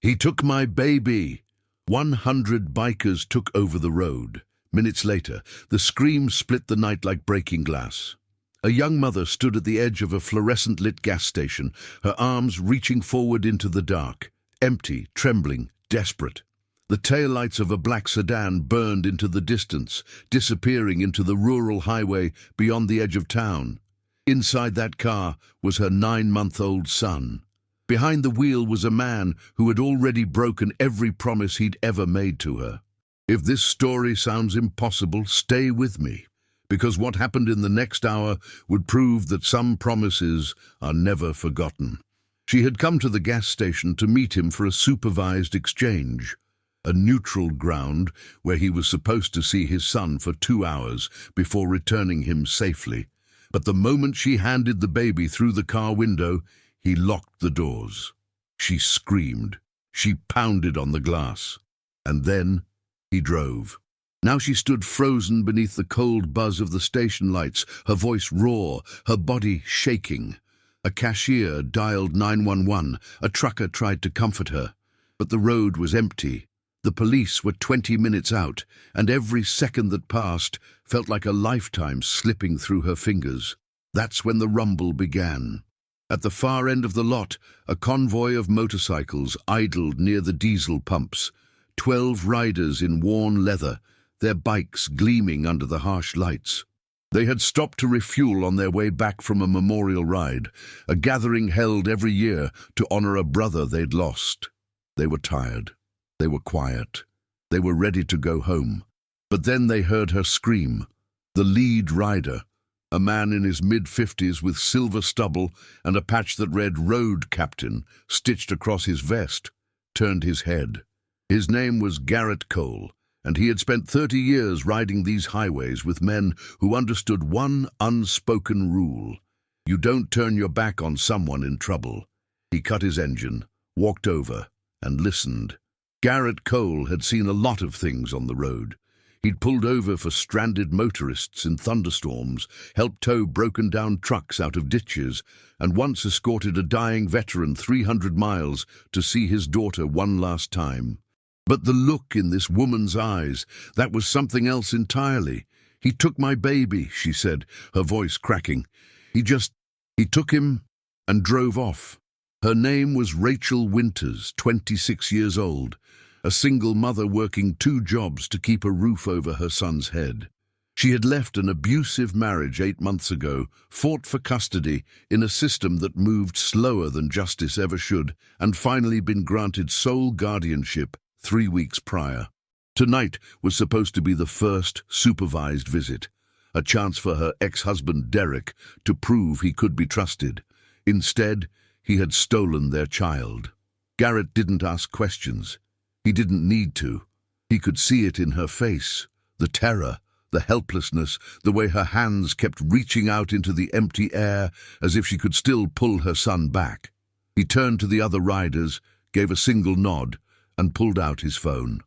He took my baby. 100 bikers took over the road. Minutes later, the scream split the night like breaking glass. A young mother stood at the edge of a fluorescent-lit gas station, her arms reaching forward into the dark, empty, trembling, desperate. The taillights of a black sedan burned into the distance, disappearing into the rural highway beyond the edge of town. Inside that car was her 9-month-old son. Behind the wheel was a man who had already broken every promise he'd ever made to her. If this story sounds impossible, stay with me, because what happened in the next hour would prove that some promises are never forgotten. She had come to the gas station to meet him for a supervised exchange, a neutral ground where he was supposed to see his son for 2 hours before returning him safely. But the moment she handed the baby through the car window, he locked the doors. She screamed. She pounded on the glass. And then he drove. Now she stood frozen beneath the cold buzz of the station lights, her voice raw, her body shaking. A cashier dialed 911. A trucker tried to comfort her. But the road was empty. The police were 20 minutes out, and every second that passed felt like a lifetime slipping through her fingers. That's when the rumble began. At the far end of the lot, a convoy of motorcycles idled near the diesel pumps. 12 riders in worn leather, their bikes gleaming under the harsh lights. They had stopped to refuel on their way back from a memorial ride, a gathering held every year to honor a brother they'd lost. They were tired. They were quiet. They were ready to go home. But then they heard her scream. The lead rider, a man in his mid-50s with silver stubble and a patch that read "Road Captain" stitched across his vest, turned his head. His name was Garrett Cole, and he had spent 30 years riding these highways with men who understood one unspoken rule. You don't turn your back on someone in trouble. He cut his engine, walked over, and listened. Garrett Cole had seen a lot of things on the road. He'd pulled over for stranded motorists in thunderstorms, helped tow broken-down trucks out of ditches, and once escorted a dying veteran 300 miles to see his daughter one last time. But the look in this woman's eyes, that was something else entirely. "He took my baby," she said, her voice cracking. He took him and drove off." Her name was Rachel Winters, 26 years old, a single mother working 2 jobs to keep a roof over her son's head. She had left an abusive marriage 8 months ago, fought for custody in a system that moved slower than justice ever should, and finally been granted sole guardianship 3 weeks prior. Tonight was supposed to be the first supervised visit, a chance for her ex-husband Derek to prove he could be trusted. Instead, he had stolen their child. Garrett didn't ask questions. He didn't need to. He could see it in her face, the terror, the helplessness, the way her hands kept reaching out into the empty air as if she could still pull her son back. He turned to the other riders, gave a single nod, and pulled out his phone.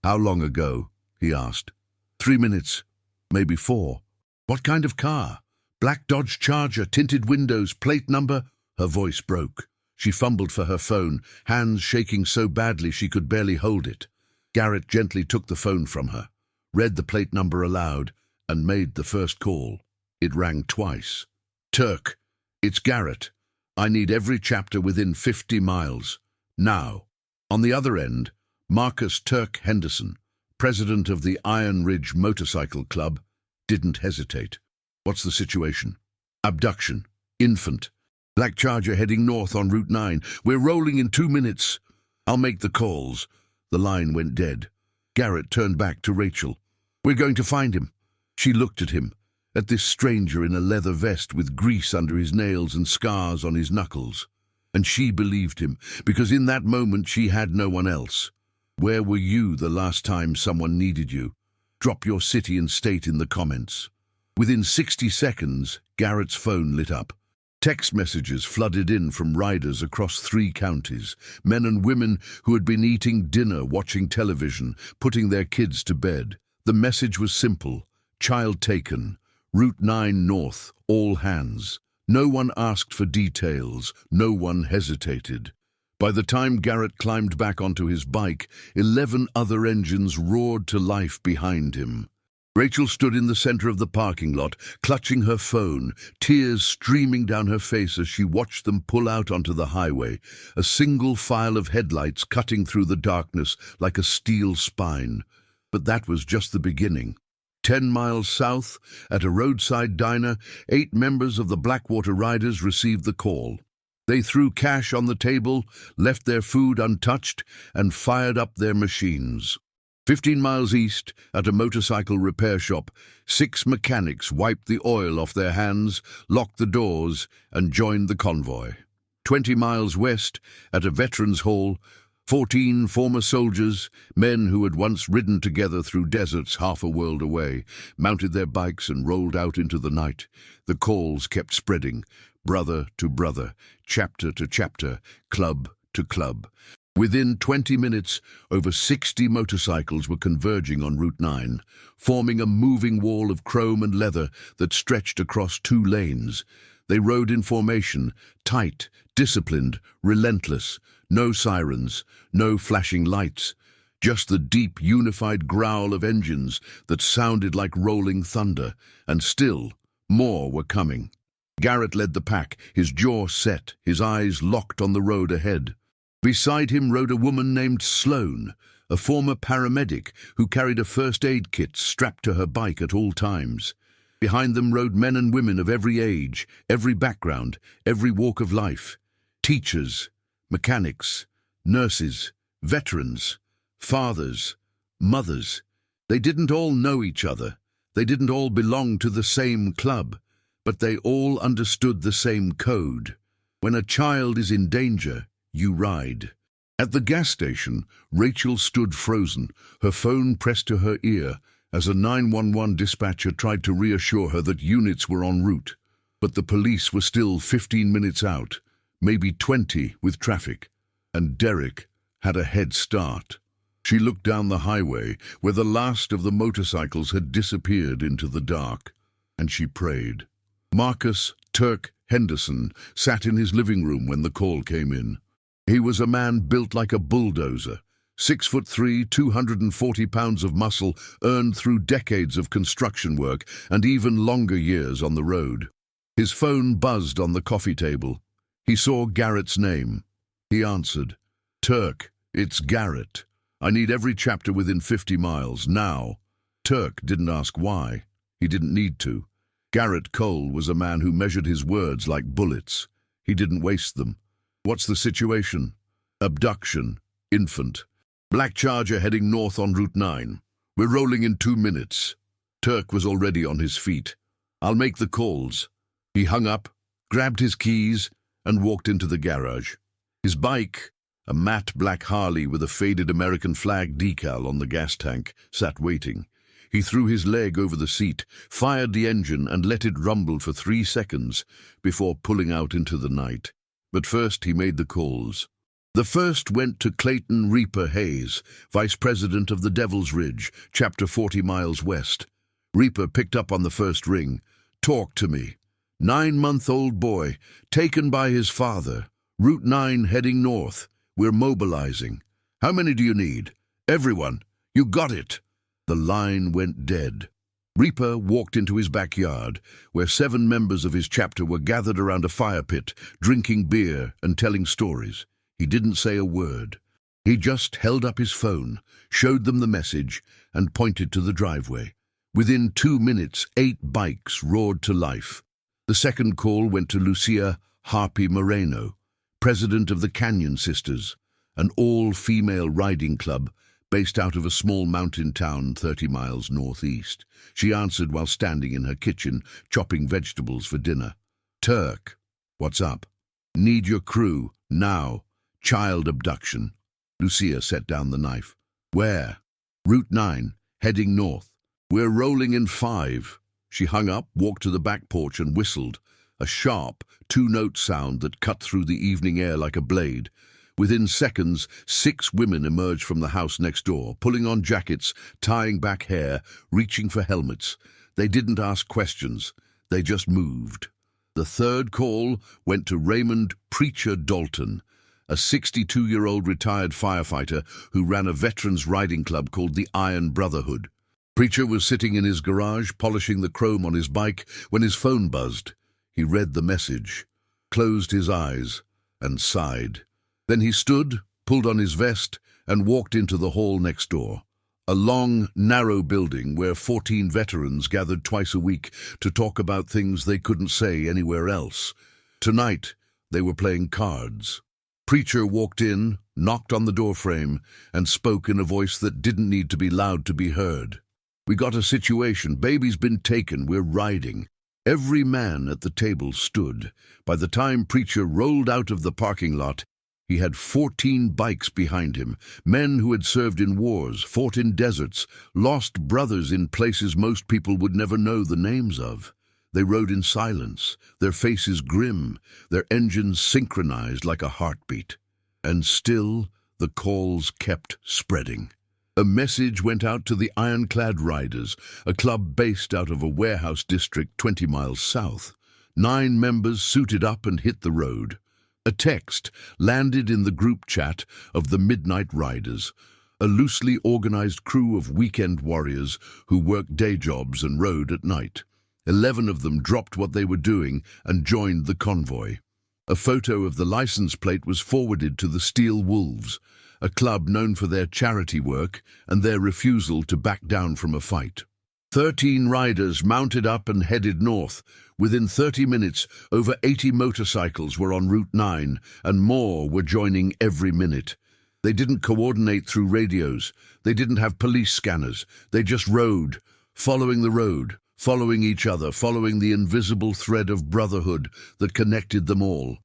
"How long ago?" he asked. 3 minutes, maybe 4. "What kind of car?" "Black Dodge Charger, tinted windows, plate number?" Her voice broke. She fumbled for her phone, hands shaking so badly she could barely hold it. Garrett gently took the phone from her, read the plate number aloud, and made the first call. It rang twice. "Turk, it's Garrett. I need every chapter within 50 miles. Now." On the other end, Marcus Turk Henderson, president of the Iron Ridge Motorcycle Club, didn't hesitate. "What's the situation?" "Abduction. Infant. Black Charger heading north on Route 9. We're rolling in 2 minutes." "I'll make the calls." The line went dead. Garrett turned back to Rachel. "We're going to find him." She looked at him, at this stranger in a leather vest with grease under his nails and scars on his knuckles. And she believed him, because in that moment she had no one else. Where were you the last time someone needed you? Drop your city and state in the comments. Within 60 seconds, Garrett's phone lit up. Text messages flooded in from riders across 3 counties, men and women who had been eating dinner, watching television, putting their kids to bed. The message was simple: child taken, Route 9 north, all hands. No one asked for details, no one hesitated. By the time Garrett climbed back onto his bike, 11 other engines roared to life behind him. Rachel stood in the center of the parking lot, clutching her phone, tears streaming down her face as she watched them pull out onto the highway, a single file of headlights cutting through the darkness like a steel spine. But that was just the beginning. 10 miles south, at a roadside diner, 8 members of the Blackwater Riders received the call. They threw cash on the table, left their food untouched, and fired up their machines. 15 miles east, at a motorcycle repair shop, 6 mechanics wiped the oil off their hands, locked the doors, and joined the convoy. 20 miles west, at a veterans hall, 14 former soldiers, men who had once ridden together through deserts half a world away, mounted their bikes and rolled out into the night. The calls kept spreading, brother to brother, chapter to chapter, club to club. Within 20 minutes, over 60 motorcycles were converging on Route 9, forming a moving wall of chrome and leather that stretched across 2 lanes. They rode in formation, tight, disciplined, relentless, no sirens, no flashing lights, just the deep, unified growl of engines that sounded like rolling thunder, and still, more were coming. Garrett led the pack, his jaw set, his eyes locked on the road ahead. Beside him rode a woman named Sloane, a former paramedic who carried a first aid kit strapped to her bike at all times. Behind them rode men and women of every age, every background, every walk of life. Teachers, mechanics, nurses, veterans, fathers, mothers. They didn't all know each other. They didn't all belong to the same club, but they all understood the same code. When a child is in danger, you ride. At the gas station, Rachel stood frozen, her phone pressed to her ear, as a 911 dispatcher tried to reassure her that units were en route. But the police were still 15 minutes out, maybe 20 with traffic, and Derek had a head start. She looked down the highway, where the last of the motorcycles had disappeared into the dark, and she prayed. Marcus Turk Henderson sat in his living room when the call came in. He was a man built like a bulldozer, 6'3", 240 pounds of muscle earned through decades of construction work and even longer years on the road. His phone buzzed on the coffee table. He saw Garrett's name. He answered. "Turk, it's Garrett. I need every chapter within 50 miles, now." Turk didn't ask why. He didn't need to. Garrett Cole was a man who measured his words like bullets. He didn't waste them. "What's the situation?" "Abduction. Infant. Black Charger heading north on Route 9. We're rolling in 2 minutes." Turk was already on his feet. "I'll make the calls." He hung up, grabbed his keys, and walked into the garage. His bike, a matte black Harley with a faded American flag decal on the gas tank, sat waiting. He threw his leg over the seat, fired the engine, and let it rumble for 3 seconds before pulling out into the night. But first he made the calls. The first went to Clayton Reaper Hayes, Vice President of the Devil's Ridge, Chapter 40 miles west. Reaper picked up on the first ring. "Talk to me. 9-month-old boy, taken by his father. Route 9 heading north. We're mobilizing. How many do you need?" "Everyone. You got it." The line went dead. Reaper walked into his backyard, where 7 members of his chapter were gathered around a fire pit, drinking beer and telling stories. He didn't say a word. He just held up his phone, showed them the message, and pointed to the driveway. Within 2 minutes, 8 bikes roared to life. The second call went to Lucia Harpy Moreno, president of the Canyon Sisters, an all-female riding club based out of a small mountain town 30 miles northeast. She answered while standing in her kitchen, chopping vegetables for dinner. "Turk, what's up?" "Need your crew, now. Child abduction." Lucia set down the knife. "Where?" "Route 9, heading north. We're rolling in 5. She hung up, walked to the back porch and whistled, a sharp, 2-note sound that cut through the evening air like a blade. Within seconds, 6 women emerged from the house next door, pulling on jackets, tying back hair, reaching for helmets. They didn't ask questions. They just moved. The third call went to Raymond Preacher Dalton, a 62-year-old retired firefighter who ran a veterans riding club called the Brotherhood. Preacher was sitting in his garage polishing the chrome on his bike when his phone buzzed. He read the message, closed his eyes, and sighed. Then he stood, pulled on his vest, and walked into the hall next door. A long, narrow building where 14 veterans gathered twice a week to talk about things they couldn't say anywhere else. Tonight, they were playing cards. Preacher walked in, knocked on the doorframe, and spoke in a voice that didn't need to be loud to be heard. "We got a situation. Baby's been taken. We're riding." Every man at the table stood. By the time Preacher rolled out of the parking lot, he had 14 bikes behind him, men who had served in wars, fought in deserts, lost brothers in places most people would never know the names of. They rode in silence, their faces grim, their engines synchronized like a heartbeat. And still, the calls kept spreading. A message went out to the Ironclad Riders, a club based out of a warehouse district 20 miles south. 9 members suited up and hit the road. A text landed in the group chat of the Midnight Riders, a loosely organized crew of weekend warriors who worked day jobs and rode at night. 11 of them dropped what they were doing and joined the convoy. A photo of the license plate was forwarded to the Steel Wolves, a club known for their charity work and their refusal to back down from a fight. 13 riders mounted up and headed north. Within 30 minutes, over 80 motorcycles were on Route 9, and more were joining every minute. They didn't coordinate through radios. They didn't have police scanners. They just rode, following the road, following each other, following the invisible thread of brotherhood that connected them all.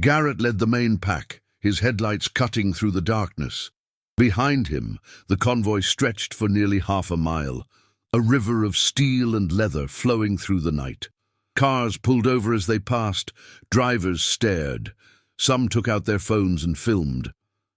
Garrett led the main pack, his headlights cutting through the darkness. Behind him, the convoy stretched for nearly half a mile, a river of steel and leather flowing through the night. Cars pulled over as they passed. Drivers stared. Some took out their phones and filmed.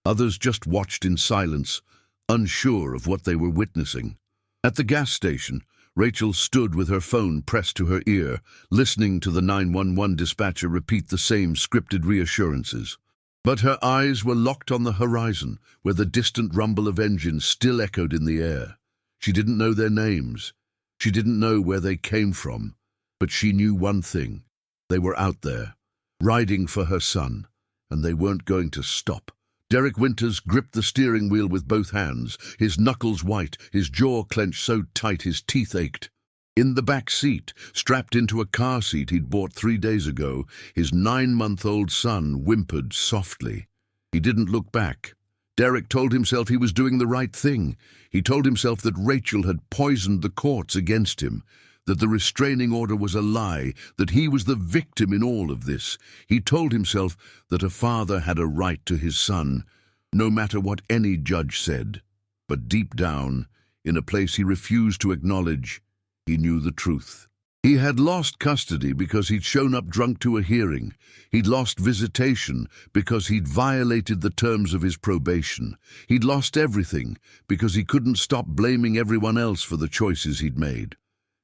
Others just watched in silence, unsure of what they were witnessing. At the gas station, Rachel stood with her phone pressed to her ear, listening to the 911 dispatcher repeat the same scripted reassurances. But her eyes were locked on the horizon, where the distant rumble of engines still echoed in the air. She didn't know their names. She didn't know where they came from. But she knew one thing. They were out there, riding for her son, and they weren't going to stop. Derek Winters gripped the steering wheel with both hands, his knuckles white, his jaw clenched so tight his teeth ached. In the back seat, strapped into a car seat he'd bought 3 days ago, his 9-month-old son whimpered softly. He didn't look back. Derek told himself he was doing the right thing. He told himself that Rachel had poisoned the courts against him, that the restraining order was a lie, that he was the victim in all of this. He told himself that a father had a right to his son, no matter what any judge said. But deep down, in a place he refused to acknowledge, he knew the truth. He had lost custody because he'd shown up drunk to a hearing. He'd lost visitation because he'd violated the terms of his probation. He'd lost everything because he couldn't stop blaming everyone else for the choices he'd made.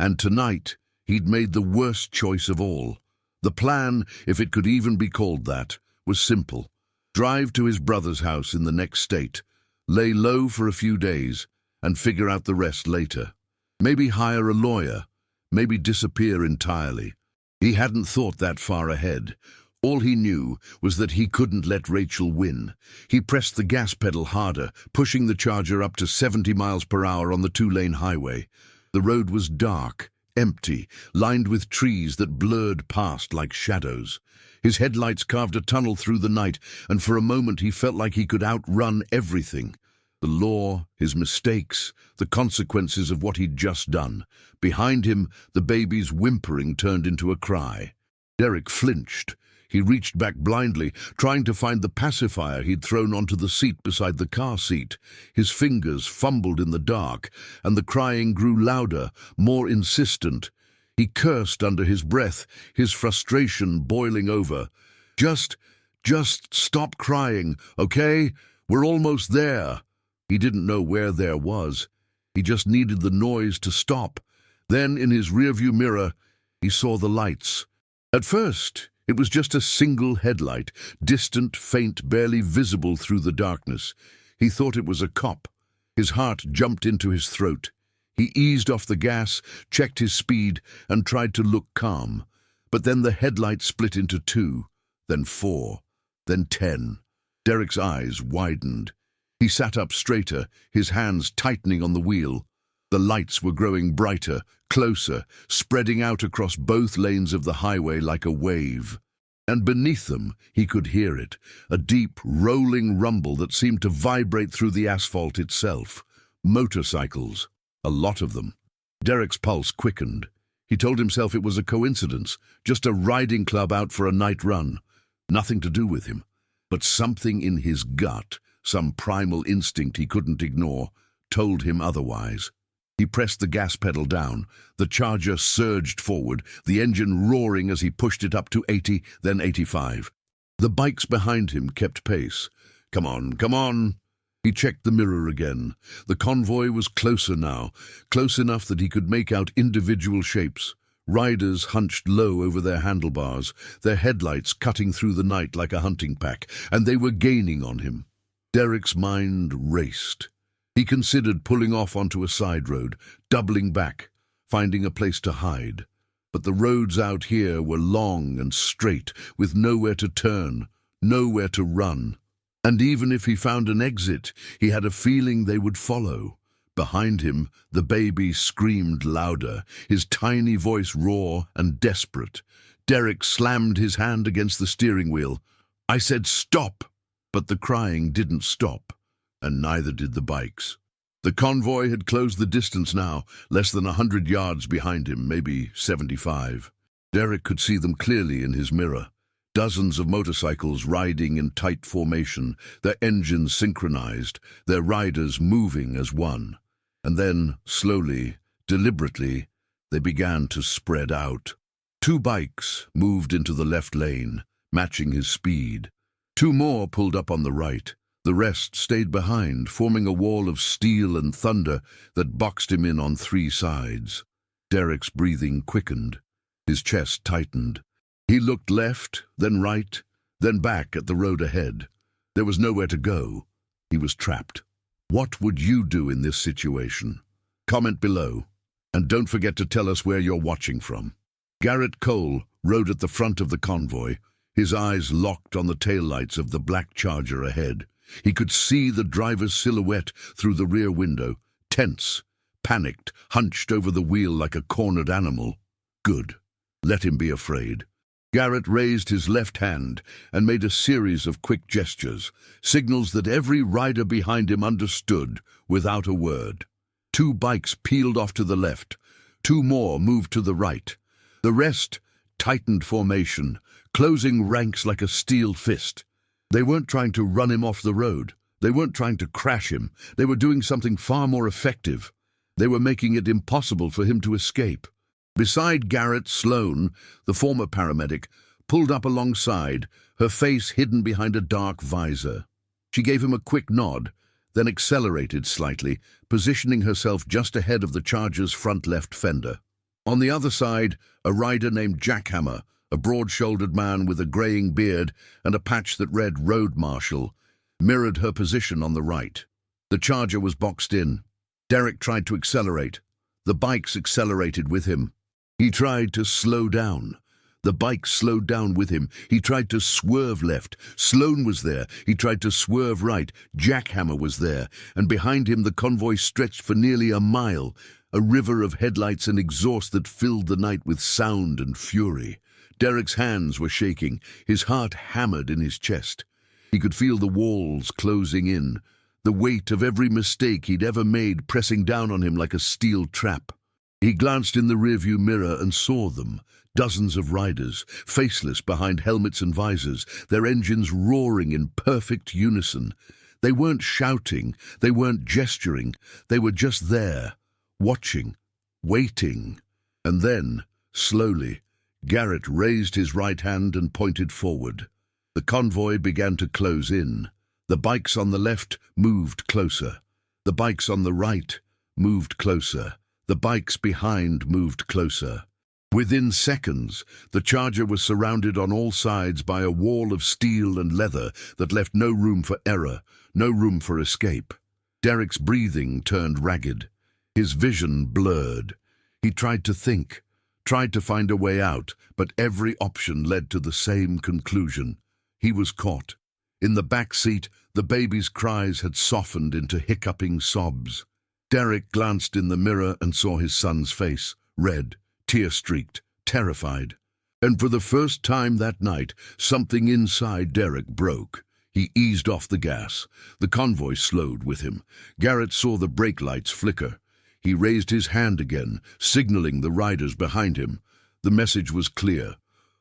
And tonight, he'd made the worst choice of all. The plan, if it could even be called that, was simple. Drive to his brother's house in the next state, lay low for a few days, and figure out the rest later. Maybe hire a lawyer, maybe disappear entirely. He hadn't thought that far ahead. All he knew was that he couldn't let Rachel win. He pressed the gas pedal harder, pushing the Charger up to 70 miles per hour on the 2-lane highway. The road was dark, empty, lined with trees that blurred past like shadows. His headlights carved a tunnel through the night, and for a moment he felt like he could outrun everything. The law, his mistakes, the consequences of what he'd just done. Behind him, the baby's whimpering turned into a cry. Derek flinched. He reached back blindly, trying to find the pacifier he'd thrown onto the seat beside the car seat. His fingers fumbled in the dark, and the crying grew louder, more insistent. He cursed under his breath, his frustration boiling over. Just stop crying, okay? We're almost there." He didn't know where there was. He just needed the noise to stop. Then, in his rearview mirror, he saw the lights. At first, It was just a single headlight, distant, faint, barely visible through the darkness. He thought it was a cop. His heart jumped into his throat. He eased off the gas, checked his speed, and tried to look calm. But then the headlight split into 2, then 4, then 10. Derek's eyes widened. He sat up straighter, his hands tightening on the wheel. The lights were growing brighter, closer, spreading out across both lanes of the highway like a wave. And beneath them, he could hear it, a deep, rolling rumble that seemed to vibrate through the asphalt itself. Motorcycles. A lot of them. Derek's pulse quickened. He told himself it was a coincidence, just a riding club out for a night run. Nothing to do with him. But something in his gut, some primal instinct he couldn't ignore, told him otherwise. He pressed the gas pedal down. The Charger surged forward, the engine roaring as he pushed it up to 80, then 85. The bikes behind him kept pace. Come on, come on! He checked the mirror again. The convoy was closer now, close enough that he could make out individual shapes. Riders hunched low over their handlebars, their headlights cutting through the night like a hunting pack, and they were gaining on him. Derek's mind raced. He considered pulling off onto a side road, doubling back, finding a place to hide. But the roads out here were long and straight, with nowhere to turn, nowhere to run. And even if he found an exit, he had a feeling they would follow. Behind him, the baby screamed louder, his tiny voice raw and desperate. Derek slammed his hand against the steering wheel. "I said stop!" But the crying didn't stop, and neither did the bikes. The convoy had closed the distance now, less than 100 yards behind him, maybe 75. Derek could see them clearly in his mirror. Dozens of motorcycles riding in tight formation, their engines synchronized, their riders moving as one. And then, slowly, deliberately, they began to spread out. 2 bikes moved into the left lane, matching his speed. 2 more pulled up on the right. The rest stayed behind, forming a wall of steel and thunder that boxed him in on 3 sides. Derek's breathing quickened. His chest tightened. He looked left, then right, then back at the road ahead. There was nowhere to go. He was trapped. What would you do in this situation? Comment below. And don't forget to tell us where you're watching from. Garrett Cole rode at the front of the convoy, his eyes locked on the taillights of the black Charger ahead. He could see the driver's silhouette through the rear window, tense, panicked, hunched over the wheel like a cornered animal. Good. Let him be afraid. Garrett raised his left hand and made a series of quick gestures, signals that every rider behind him understood without a word. 2 bikes peeled off to the left. 2 more moved to the right. The rest tightened formation, closing ranks like a steel fist. They weren't trying to run him off the road. They weren't trying to crash him. They were doing something far more effective. They were making it impossible for him to escape. Beside Garrett, Sloane, the former paramedic, pulled up alongside, her face hidden behind a dark visor. She gave him a quick nod, then accelerated slightly, positioning herself just ahead of the Charger's front left fender. On the other side, a rider named Jackhammer, a broad-shouldered man with a graying beard and a patch that read Road Marshal, mirrored her position on the right. The Charger was boxed in. Derek tried to accelerate. The bikes accelerated with him. He tried to slow down. The bike slowed down with him. He tried to swerve left. Sloane was there. He tried to swerve right. Jackhammer was there. And behind him the convoy stretched for nearly a mile, a river of headlights and exhaust that filled the night with sound and fury. Derek's hands were shaking. His heart hammered in his chest. He could feel the walls closing in, the weight of every mistake he'd ever made pressing down on him like a steel trap. He glanced in the rearview mirror and saw them, dozens of riders, faceless behind helmets and visors, their engines roaring in perfect unison. They weren't shouting, they weren't gesturing, they were just there, watching, waiting. And then, slowly, Garrett raised his right hand and pointed forward. The convoy began to close in. The bikes on the left moved closer. The bikes on the right moved closer. The bikes behind moved closer. Within seconds, the Charger was surrounded on all sides by a wall of steel and leather that left no room for error, no room for escape. Derek's breathing turned ragged. His vision blurred. He tried to think, tried to find a way out, but every option led to the same conclusion. He was caught. In the back seat, the baby's cries had softened into hiccuping sobs. Derek glanced in the mirror and saw his son's face, red, tear-streaked, terrified. And for the first time that night, something inside Derek broke. He eased off the gas. The convoy slowed with him. Garrett saw the brake lights flicker. He raised his hand again, signaling the riders behind him. The message was clear.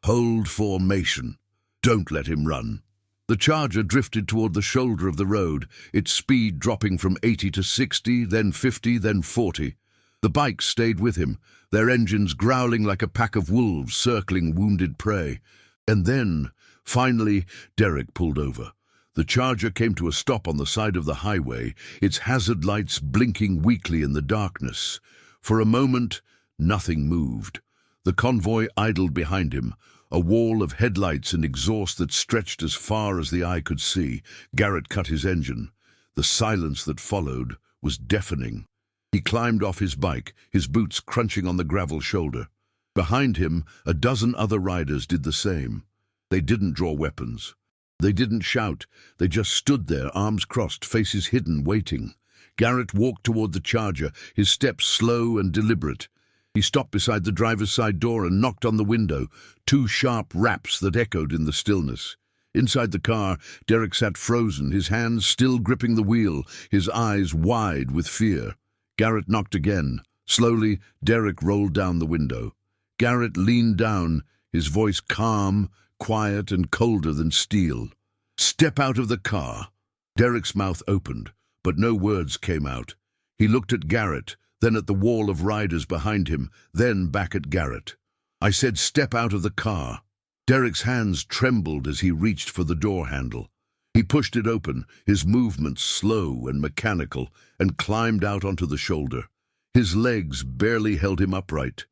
Hold formation. Don't let him run. The Charger drifted toward the shoulder of the road, its speed dropping from 80 to 60, then 50, then 40. The bikes stayed with him, their engines growling like a pack of wolves circling wounded prey. And then, finally, Derek pulled over. The Charger came to a stop on the side of the highway, its hazard lights blinking weakly in the darkness. For a moment, nothing moved. The convoy idled behind him, a wall of headlights and exhaust that stretched as far as the eye could see. Garrett cut his engine. The silence that followed was deafening. He climbed off his bike, his boots crunching on the gravel shoulder. Behind him, a dozen other riders did the same. They didn't draw weapons. They didn't shout. They just stood there, arms crossed, faces hidden, waiting. Garrett walked toward the Charger, his steps slow and deliberate. He stopped beside the driver's side door and knocked on the window, two sharp raps that echoed in the stillness. Inside the car, Derek sat frozen, his hands still gripping the wheel, his eyes wide with fear. Garrett knocked again. Slowly, Derek rolled down the window. Garrett leaned down, his voice calm, quiet and colder than steel. "Step out of the car." Derek's mouth opened, but no words came out. He looked at Garrett, then at the wall of riders behind him, then back at Garrett. "I said step out of the car." Derek's hands trembled as he reached for the door handle. He pushed it open, his movements slow and mechanical, and climbed out onto the shoulder. His legs barely held him upright.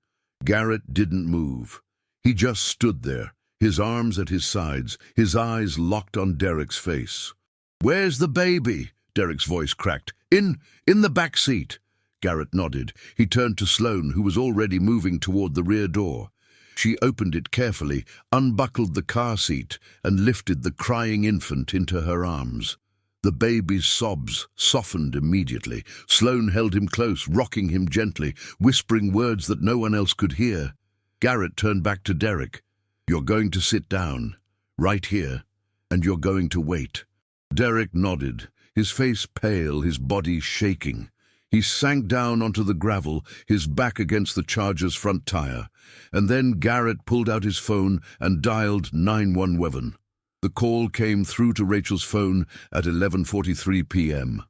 Garrett didn't move. He just stood there, his arms at his sides, his eyes locked on Derek's face. "Where's the baby?" Derek's voice cracked. In the back seat." Garrett nodded. He turned to Sloane, who was already moving toward the rear door. She opened it carefully, unbuckled the car seat, and lifted the crying infant into her arms. The baby's sobs softened immediately. Sloane held him close, rocking him gently, whispering words that no one else could hear. Garrett turned back to Derek. "You're going to sit down, right here, and you're going to wait." Derek nodded, his face pale, his body shaking. He sank down onto the gravel, his back against the Charger's front tire, and then Garrett pulled out his phone and dialed 911. The call came through to Rachel's phone at 11:43 p.m.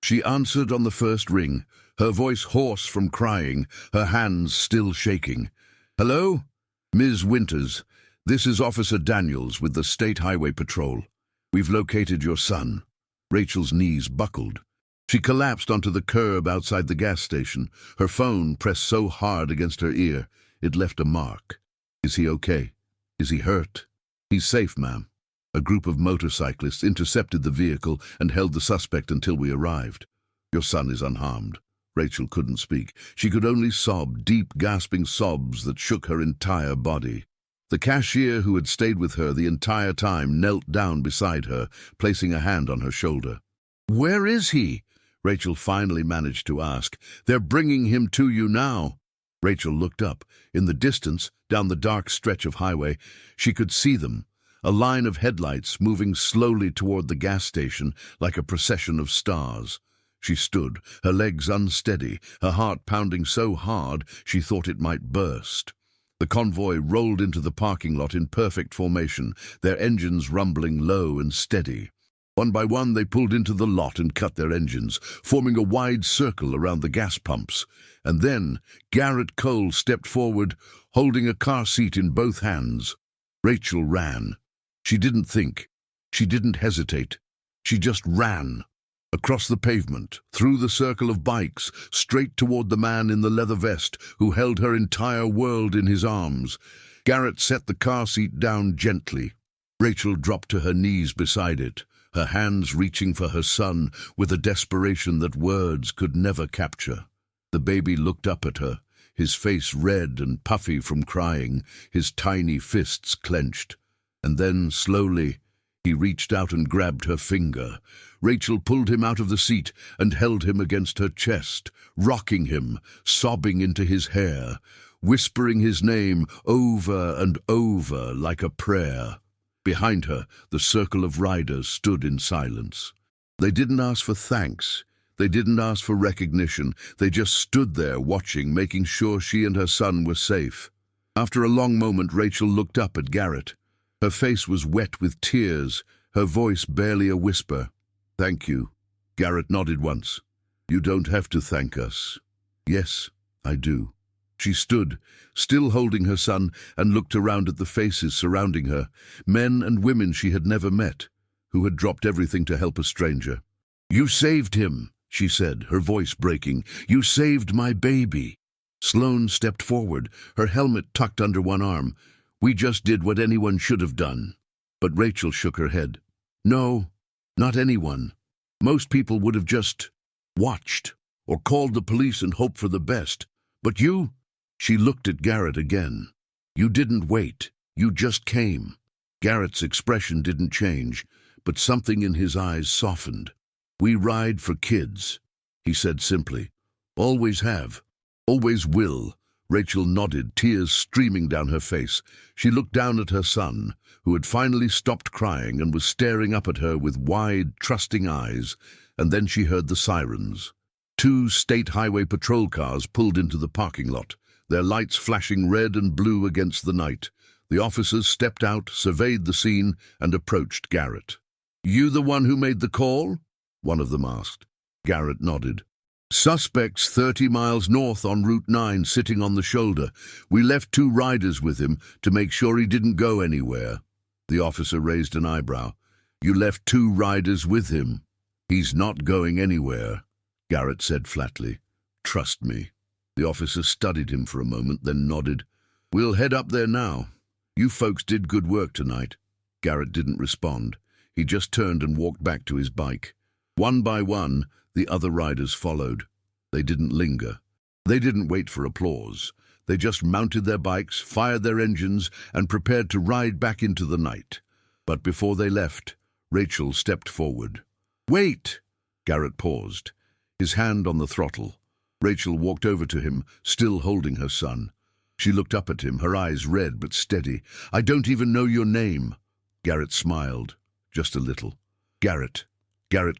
She answered on the first ring, her voice hoarse from crying, her hands still shaking. "Hello? Ms. Winters, this is Officer Daniels with the State Highway Patrol. We've located your son." Rachel's knees buckled. She collapsed onto the curb outside the gas station, her phone pressed so hard against her ear, it left a mark. "Is he okay? Is he hurt?" "He's safe, ma'am. A group of motorcyclists intercepted the vehicle and held the suspect until we arrived. Your son is unharmed." Rachel couldn't speak. She could only sob, deep, gasping sobs that shook her entire body. The cashier who had stayed with her the entire time knelt down beside her, placing a hand on her shoulder. "Where is he?" Rachel finally managed to ask. "They're bringing him to you now." Rachel looked up. In the distance, down the dark stretch of highway, she could see them, a line of headlights moving slowly toward the gas station like a procession of stars. She stood, her legs unsteady, her heart pounding so hard she thought it might burst. The convoy rolled into the parking lot in perfect formation, their engines rumbling low and steady. One by one they pulled into the lot and cut their engines, forming a wide circle around the gas pumps. And then Garrett Cole stepped forward, holding a car seat in both hands. Rachel ran. She didn't think. She didn't hesitate. She just ran. Across the pavement, through the circle of bikes, straight toward the man in the leather vest who held her entire world in his arms. Garrett set the car seat down gently. Rachel dropped to her knees beside it, her hands reaching for her son with a desperation that words could never capture. The baby looked up at her, his face red and puffy from crying, his tiny fists clenched. And then, slowly, he reached out and grabbed her finger. Rachel pulled him out of the seat and held him against her chest, rocking him, sobbing into his hair, whispering his name over and over like a prayer. Behind her, the circle of riders stood in silence. They didn't ask for thanks. They didn't ask for recognition. They just stood there watching, making sure she and her son were safe. After a long moment, Rachel looked up at Garrett. Her face was wet with tears, her voice barely a whisper. "Thank you." Garrett nodded once. "You don't have to thank us." "Yes, I do." She stood, still holding her son, and looked around at the faces surrounding her, men and women she had never met, who had dropped everything to help a stranger. "You saved him," she said, her voice breaking. "You saved my baby." Sloane stepped forward, her helmet tucked under one arm. "We just did what anyone should have done." But Rachel shook her head. "No, not anyone. Most people would have just watched, or called the police and hoped for the best. But you?" She looked at Garrett again. "You didn't wait. You just came." Garrett's expression didn't change, but something in his eyes softened. "We ride for kids," he said simply. "Always have. Always will." Rachel nodded, tears streaming down her face. She looked down at her son, who had finally stopped crying and was staring up at her with wide, trusting eyes, and then she heard the sirens. 2 state highway patrol cars pulled into the parking lot, their lights flashing red and blue against the night. The officers stepped out, surveyed the scene, and approached Garrett. "You the one who made the call?" one of them asked. Garrett nodded. "Suspects 30 miles north on Route 9 sitting on the shoulder. We left 2 riders with him to make sure he didn't go anywhere." The officer raised an eyebrow. "You left 2 riders with him?" "He's not going anywhere," Garrett said flatly. "Trust me." The officer studied him for a moment, then nodded. "We'll head up there now. You folks did good work tonight." Garrett didn't respond. He just turned and walked back to his bike. One by one, the other riders followed. They didn't linger. They didn't wait for applause. They just mounted their bikes, fired their engines, and prepared to ride back into the night. But before they left, Rachel stepped forward. "Wait!" Garrett paused, his hand on the throttle. Rachel walked over to him, still holding her son. She looked up at him, her eyes red but steady. "I don't even know your name." Garrett smiled, just a little. "Garrett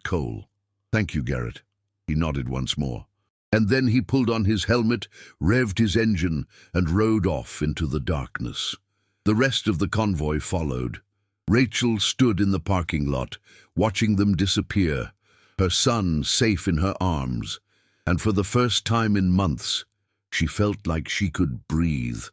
Cole." "Thank you, Garrett." He nodded once more. And then he pulled on his helmet, revved his engine, and rode off into the darkness. The rest of the convoy followed. Rachel stood in the parking lot, watching them disappear, her son safe in her arms, and for the first time in months, she felt like she could breathe.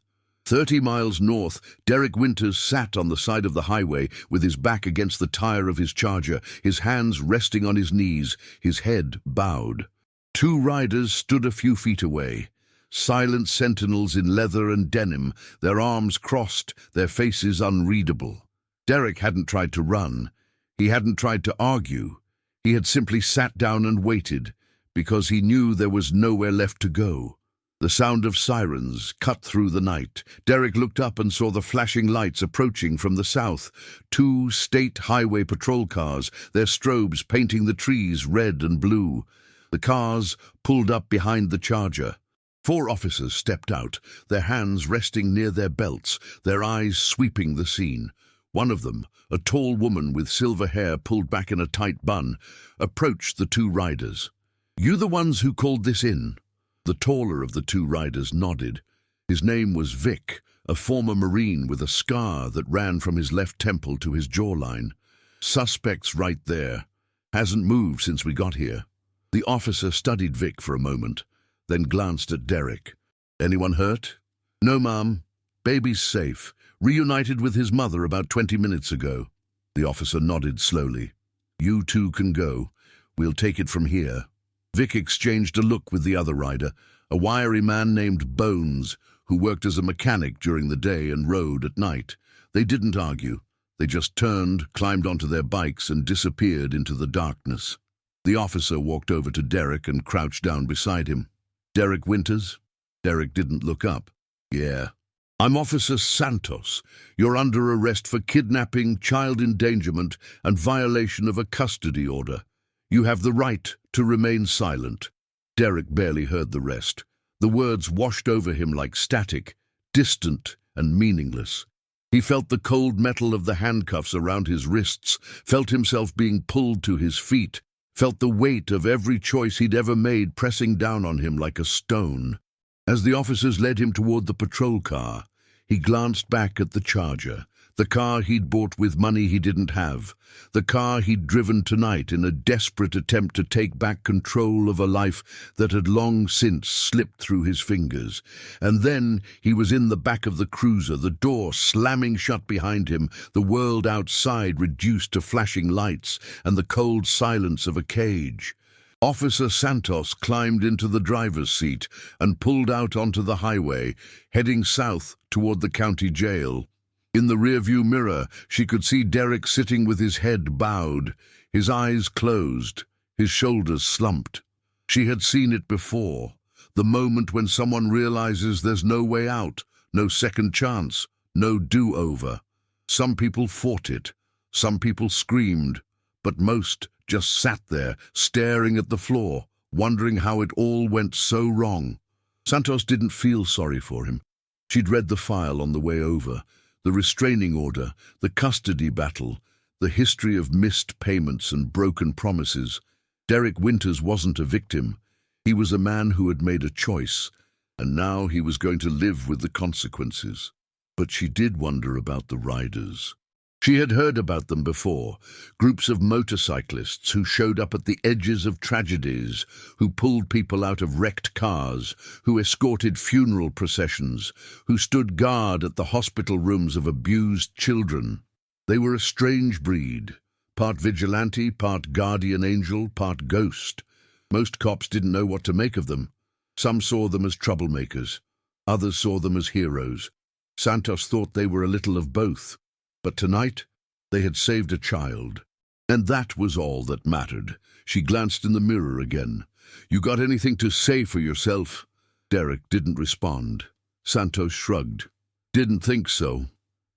30 miles north, Derek Winters sat on the side of the highway with his back against the tire of his Charger, his hands resting on his knees, his head bowed. 2 riders stood a few feet away, silent sentinels in leather and denim, their arms crossed, their faces unreadable. Derek hadn't tried to run. He hadn't tried to argue. He had simply sat down and waited, because he knew there was nowhere left to go. The sound of sirens cut through the night. Derek looked up and saw the flashing lights approaching from the south. 2 state highway patrol cars, their strobes painting the trees red and blue. The cars pulled up behind the Charger. 4 officers stepped out, their hands resting near their belts, their eyes sweeping the scene. One of them, a tall woman with silver hair pulled back in a tight bun, approached the 2 riders. "You the ones who called this in?" The taller of the 2 riders nodded. His name was Vic, a former Marine with a scar that ran from his left temple to his jawline. "Suspect's right there. Hasn't moved since we got here." The officer studied Vic for a moment, then glanced at Derek. "Anyone hurt?" "No, ma'am. Baby's safe. Reunited with his mother about 20 minutes ago." The officer nodded slowly. "You 2 can go. We'll take it from here." Vic exchanged a look with the other rider, a wiry man named Bones, who worked as a mechanic during the day and rode at night. They didn't argue. They just turned, climbed onto their bikes, and disappeared into the darkness. The officer walked over to Derek and crouched down beside him. "Derek Winters?" Derek didn't look up. "Yeah." "I'm Officer Santos. You're under arrest for kidnapping, child endangerment, and violation of a custody order. You have the right to remain silent." Derek barely heard the rest. The words washed over him like static, distant and meaningless. He felt the cold metal of the handcuffs around his wrists, felt himself being pulled to his feet, felt the weight of every choice he'd ever made pressing down on him like a stone. As the officers led him toward the patrol car, he glanced back at the Charger, the car he'd bought with money he didn't have, the car he'd driven tonight in a desperate attempt to take back control of a life that had long since slipped through his fingers. And then he was in the back of the cruiser, the door slamming shut behind him, the world outside reduced to flashing lights and the cold silence of a cage. Officer Santos climbed into the driver's seat and pulled out onto the highway, heading south toward the county jail. In the rearview mirror, she could see Derek sitting with his head bowed, his eyes closed, his shoulders slumped. She had seen it before, the moment when someone realizes there's no way out, no second chance, no do-over. Some people fought it, some people screamed, but most just sat there, staring at the floor, wondering how it all went so wrong. Santos didn't feel sorry for him. She'd read the file on the way over, the restraining order, the custody battle, the history of missed payments and broken promises. Derek Winters wasn't a victim. He was a man who had made a choice, and now he was going to live with the consequences. But she did wonder about the riders. She had heard about them before, groups of motorcyclists who showed up at the edges of tragedies, who pulled people out of wrecked cars, who escorted funeral processions, who stood guard at the hospital rooms of abused children. They were a strange breed, part vigilante, part guardian angel, part ghost. Most cops didn't know what to make of them. Some saw them as troublemakers. Others saw them as heroes. Santos thought they were a little of both. But tonight, they had saved a child. And that was all that mattered. She glanced in the mirror again. "You got anything to say for yourself?" Derek didn't respond. Santos shrugged. "Didn't think so."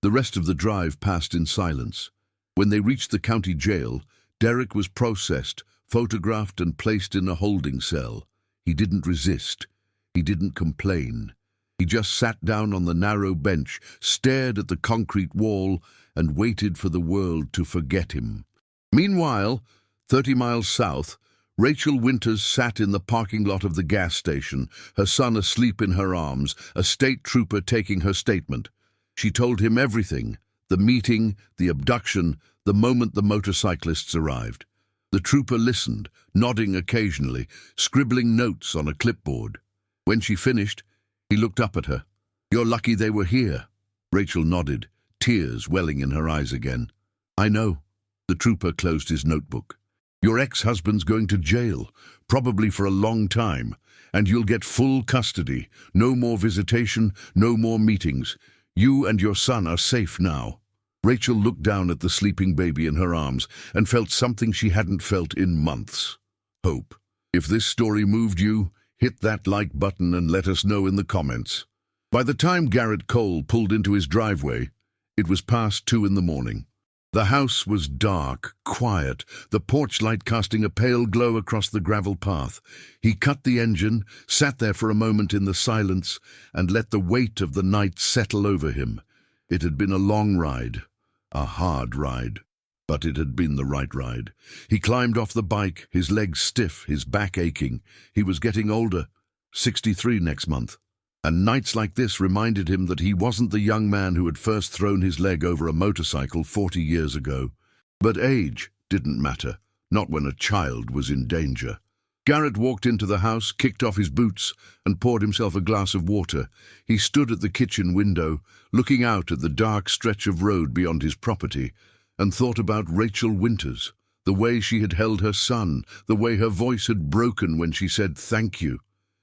The rest of the drive passed in silence. When they reached the county jail, Derek was processed, photographed and placed in a holding cell. He didn't resist. He didn't complain. He just sat down on the narrow bench, stared at the concrete wall, and waited for the world to forget him. Meanwhile, 30 miles south, Rachel Winters sat in the parking lot of the gas station, her son asleep in her arms, a state trooper taking her statement. She told him everything, the meeting, the abduction, the moment the motorcyclists arrived. The trooper listened, nodding occasionally, scribbling notes on a clipboard. When she finished, he looked up at her. "You're lucky they were here." Rachel nodded, tears welling in her eyes again. "I know." The trooper closed his notebook. "Your ex-husband's going to jail, probably for a long time, and you'll get full custody. No more visitation, no more meetings. You and your son are safe now." Rachel looked down at the sleeping baby in her arms and felt something she hadn't felt in months. Hope. If this story moved you, hit that like button and let us know in the comments. By the time Garrett Cole pulled into his driveway, it was past 2 in the morning. The house was dark, quiet, the porch light casting a pale glow across the gravel path. He cut the engine, sat there for a moment in the silence, and let the weight of the night settle over him. It had been a long ride, a hard ride. But it had been the right ride. He climbed off the bike, his legs stiff, his back aching. He was getting older, 63 next month. And nights like this reminded him that he wasn't the young man who had first thrown his leg over a motorcycle 40 years ago. But age didn't matter, not when a child was in danger. Garrett walked into the house, kicked off his boots, and poured himself a glass of water. He stood at the kitchen window, looking out at the dark stretch of road beyond his property, and thought about Rachel Winters, The way she had held her son, the way her voice had broken when she said thank you.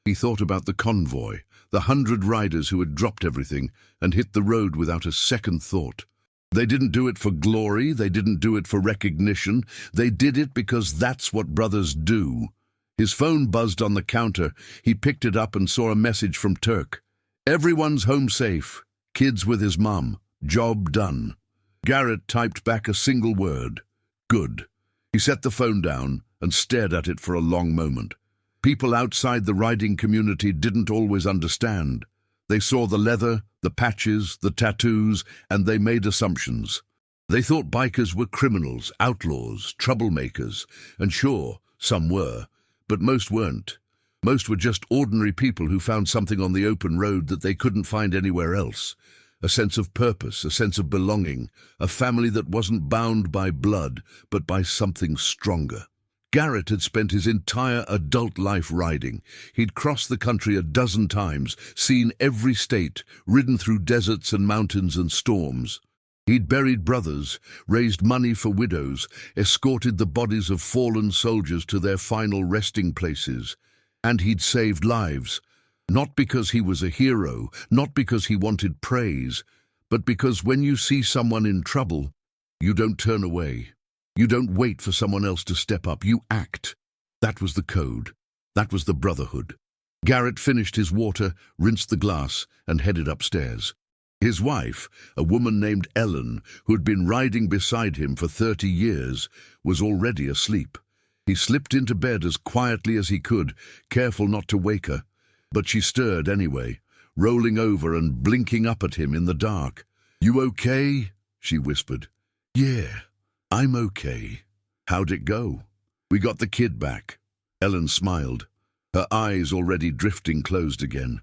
He thought about the convoy, the 100 riders who had dropped everything and hit the road without a second thought. They didn't do it for glory, they didn't do it for recognition, they did it because that's what brothers do. His phone buzzed on the counter. He picked it up and saw a message from Turk. Everyone's home safe. Kids with his mum. Job done. Garrett typed back a single word. Good. He set the phone down and stared at it for a long moment. People outside the riding community didn't always understand. They saw the leather, the patches, the tattoos, and they made assumptions. They thought bikers were criminals, outlaws, troublemakers, and sure, some were, but most weren't. Most were just ordinary people who found something on the open road that they couldn't find anywhere else. A sense of purpose, a sense of belonging, a family that wasn't bound by blood, but by something stronger. Garrett had spent his entire adult life riding. He'd crossed the country a dozen times, seen every state, ridden through deserts and mountains and storms. He'd buried brothers, raised money for widows, escorted the bodies of fallen soldiers to their final resting places. And he'd saved lives, not because he was a hero, not because he wanted praise, but because when you see someone in trouble, you don't turn away. You don't wait for someone else to step up, you act. That was the code. That was the brotherhood. Garrett finished his water, rinsed the glass, and headed upstairs. His wife, a woman named Ellen, who had been riding beside him for 30 years, was already asleep. He slipped into bed as quietly as he could, careful not to wake her. But she stirred anyway, rolling over and blinking up at him in the dark. "You okay?" she whispered. "Yeah. I'm okay." "How'd it go?" "We got the kid back." Ellen smiled, her eyes already drifting closed again.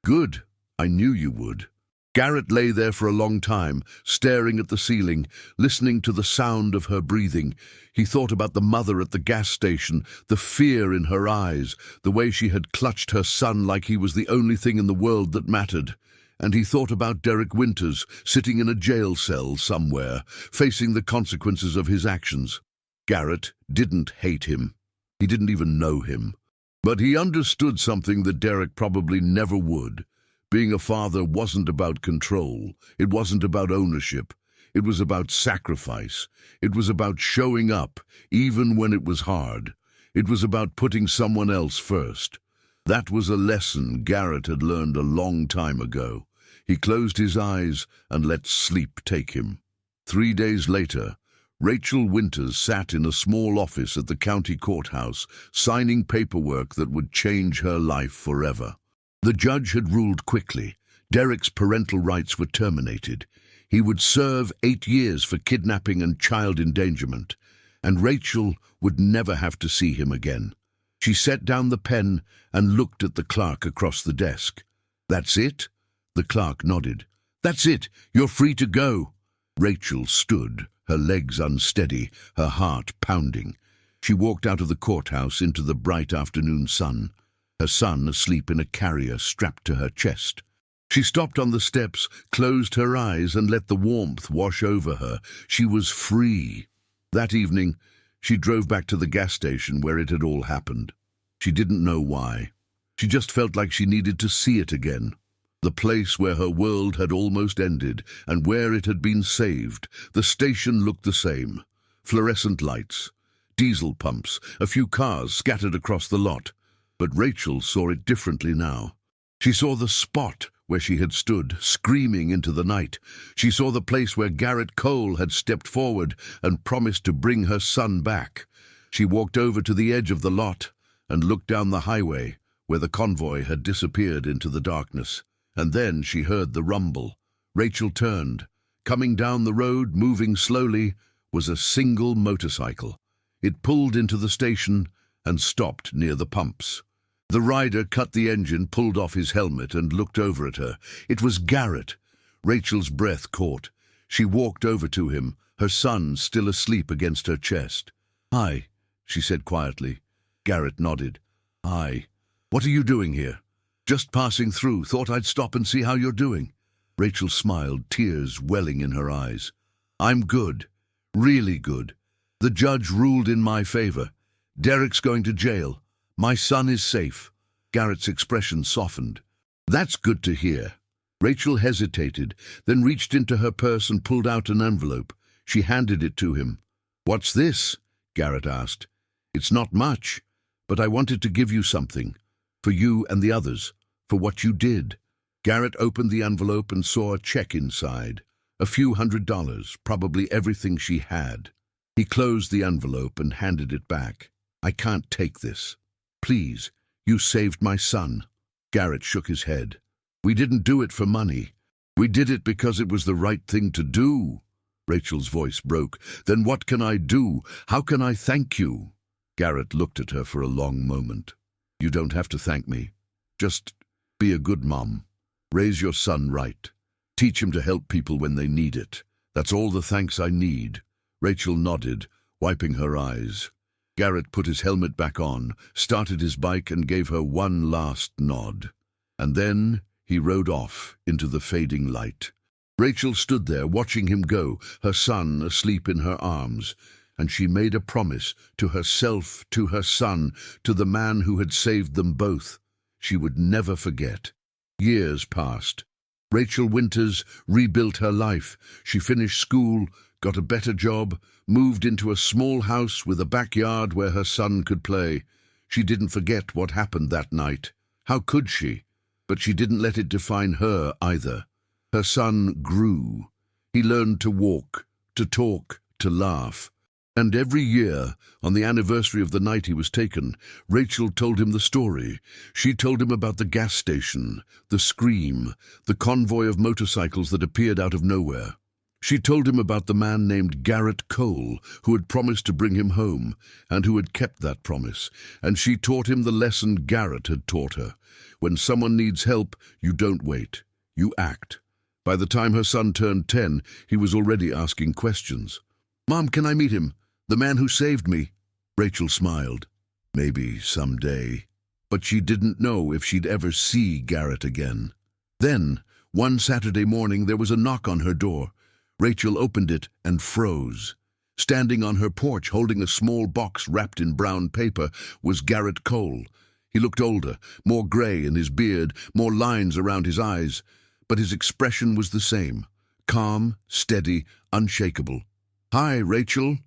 "Good. I knew you would." Garrett lay there for a long time, staring at the ceiling, listening to the sound of her breathing. He thought about the mother at the gas station, the fear in her eyes, the way she had clutched her son like he was the only thing in the world that mattered. And he thought about Derek Winters, sitting in a jail cell somewhere, facing the consequences of his actions. Garrett didn't hate him. He didn't even know him. But he understood something that Derek probably never would. Being a father wasn't about control. It wasn't about ownership. It was about sacrifice. It was about showing up, even when it was hard. It was about putting someone else first. That was a lesson Garrett had learned a long time ago. He closed his eyes and let sleep take him. 3 days later, Rachel Winters sat in a small office at the county courthouse, signing paperwork that would change her life forever. The judge had ruled quickly. Derek's parental rights were terminated. He would serve 8 years for kidnapping and child endangerment, and Rachel would never have to see him again. She set down the pen and looked at the clerk across the desk. "That's it?" The clerk nodded. "That's it. You're free to go." Rachel stood, her legs unsteady, her heart pounding. She walked out of the courthouse into the bright afternoon sun, her son asleep in a carrier strapped to her chest. She stopped on the steps, closed her eyes, and let the warmth wash over her. She was free. That evening, she drove back to the gas station where it had all happened. She didn't know why. She just felt like she needed to see it again. The place where her world had almost ended and where it had been saved. The station looked the same. Fluorescent lights, diesel pumps, a few cars scattered across the lot. But Rachel saw it differently now. She saw the spot where she had stood, screaming into the night. She saw the place where Garrett Cole had stepped forward and promised to bring her son back. She walked over to the edge of the lot and looked down the highway where the convoy had disappeared into the darkness. And then she heard the rumble. Rachel turned. Coming down the road, moving slowly, was a single motorcycle. It pulled into the station and stopped near the pumps. The rider cut the engine, pulled off his helmet, and looked over at her. It was Garrett. Rachel's breath caught. She walked over to him, her son still asleep against her chest. "Hi," she said quietly. Garrett nodded. "Hi. What are you doing here?" "Just passing through. Thought I'd stop and see how you're doing." Rachel smiled, tears welling in her eyes. "I'm good. Really good." The judge ruled in my favor. Derek's going to jail. My son is safe. Garrett's expression softened. That's good to hear. Rachel hesitated, then reached into her purse and pulled out an envelope. She handed it to him. What's this? Garrett asked. It's not much, but I wanted to give you something. For you and the others. For what you did. Garrett opened the envelope and saw a check inside. A few $100s, probably everything she had. He closed the envelope and handed it back. I can't take this. Please, you saved my son. Garrett shook his head. We didn't do it for money. We did it because it was the right thing to do. Rachel's voice broke. Then what can I do? How can I thank you? Garrett looked at her for a long moment. You don't have to thank me. Just be a good mom. Raise your son right. Teach him to help people when they need it. That's all the thanks I need. Rachel nodded, wiping her eyes. Garrett put his helmet back on, started his bike and gave her one last nod. And then he rode off into the fading light. Rachel stood there watching him go, her son asleep in her arms, and she made a promise to herself, to her son, to the man who had saved them both. She would never forget. Years passed. Rachel Winters rebuilt her life. She finished school, got a better job, moved into a small house with a backyard where her son could play. She didn't forget what happened that night. How could she? But she didn't let it define her either. Her son grew. He learned to walk, to talk, to laugh. And every year, on the anniversary of the night he was taken, Rachel told him the story. She told him about the gas station, the scream, the convoy of motorcycles that appeared out of nowhere. She told him about the man named Garrett Cole, who had promised to bring him home, and who had kept that promise. And she taught him the lesson Garrett had taught her. When someone needs help, you don't wait. You act. By the time her son turned 10, he was already asking questions. Mom, can I meet him? The man who saved me? Rachel smiled. Maybe someday. But she didn't know if she'd ever see Garrett again. Then, one Saturday morning, there was a knock on her door. Rachel opened it and froze. Standing on her porch, holding a small box wrapped in brown paper, was Garrett Cole. He looked older, more grey in his beard, more lines around his eyes, but his expression was the same. Calm, steady, unshakable. Hi, Rachel.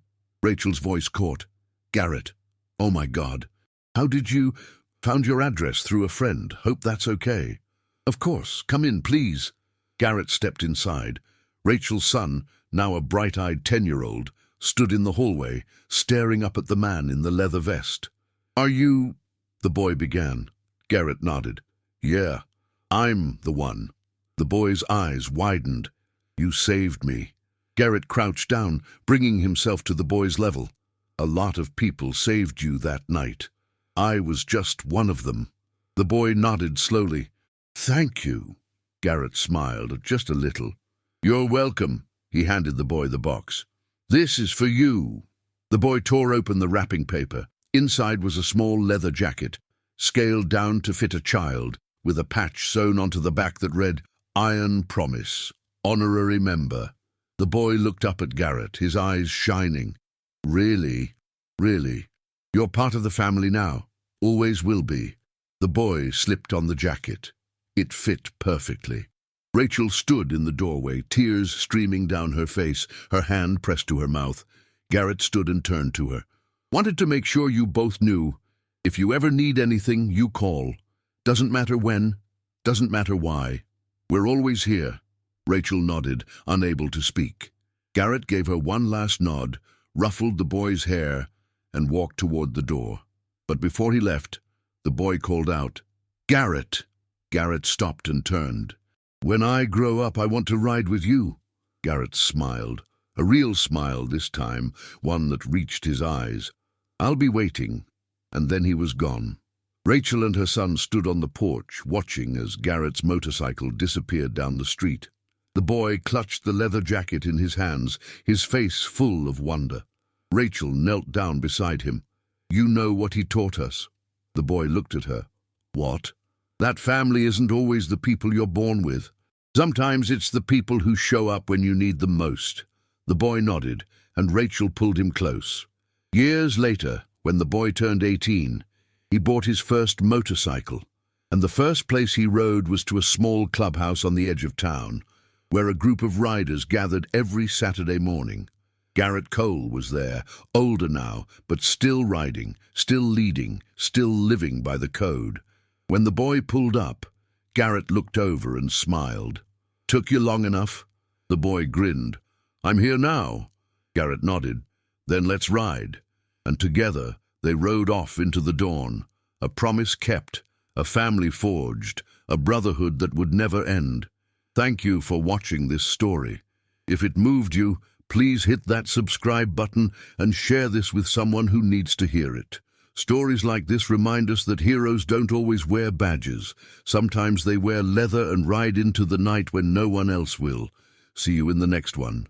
Rachel's voice caught. Garrett. Oh my God. How did you... Found your address through a friend. Hope that's okay. Of course. Come in, please. Garrett stepped inside. Rachel's son, now a bright-eyed 10-year-old, stood in the hallway, staring up at the man in the leather vest. Are you... The boy began. Garrett nodded. Yeah, I'm the one. The boy's eyes widened. You saved me. Garrett crouched down, bringing himself to the boy's level. A lot of people saved you that night. I was just one of them. The boy nodded slowly. Thank you. Garrett smiled, just a little. You're welcome. He handed the boy the box. This is for you. The boy tore open the wrapping paper. Inside was a small leather jacket, scaled down to fit a child, with a patch sewn onto the back that read, Iron Promise, Honorary Member. The boy looked up at Garrett, his eyes shining. Really? Really? You're part of the family now. Always will be. The boy slipped on the jacket. It fit perfectly. Rachel stood in the doorway, tears streaming down her face, her hand pressed to her mouth. Garrett stood and turned to her. Wanted to make sure you both knew. If you ever need anything, you call. Doesn't matter when, doesn't matter why. We're always here. Rachel nodded, unable to speak. Garrett gave her one last nod, ruffled the boy's hair, and walked toward the door. But before he left, the boy called out, Garrett! Garrett stopped and turned. When I grow up, I want to ride with you. Garrett smiled, a real smile this time, one that reached his eyes. I'll be waiting. And then he was gone. Rachel and her son stood on the porch, watching as Garrett's motorcycle disappeared down the street. The boy clutched the leather jacket in his hands, his face full of wonder. Rachel knelt down beside him. You know what he taught us. The boy looked at her. What? That family isn't always the people you're born with. Sometimes it's the people who show up when you need them most. The boy nodded, and Rachel pulled him close. Years later, when the boy turned 18, he bought his first motorcycle, and the first place he rode was to a small clubhouse on the edge of town, where a group of riders gathered every Saturday morning. Garrett Cole was there, older now, but still riding, still leading, still living by the code. When the boy pulled up, Garrett looked over and smiled. "Took you long enough?" The boy grinned. "I'm here now." Garrett nodded. "Then let's ride." And together they rode off into the dawn, a promise kept, a family forged, a brotherhood that would never end. Thank you for watching this story. If it moved you, please hit that subscribe button and share this with someone who needs to hear it. Stories like this remind us that heroes don't always wear badges. Sometimes they wear leather and ride into the night when no one else will. See you in the next one.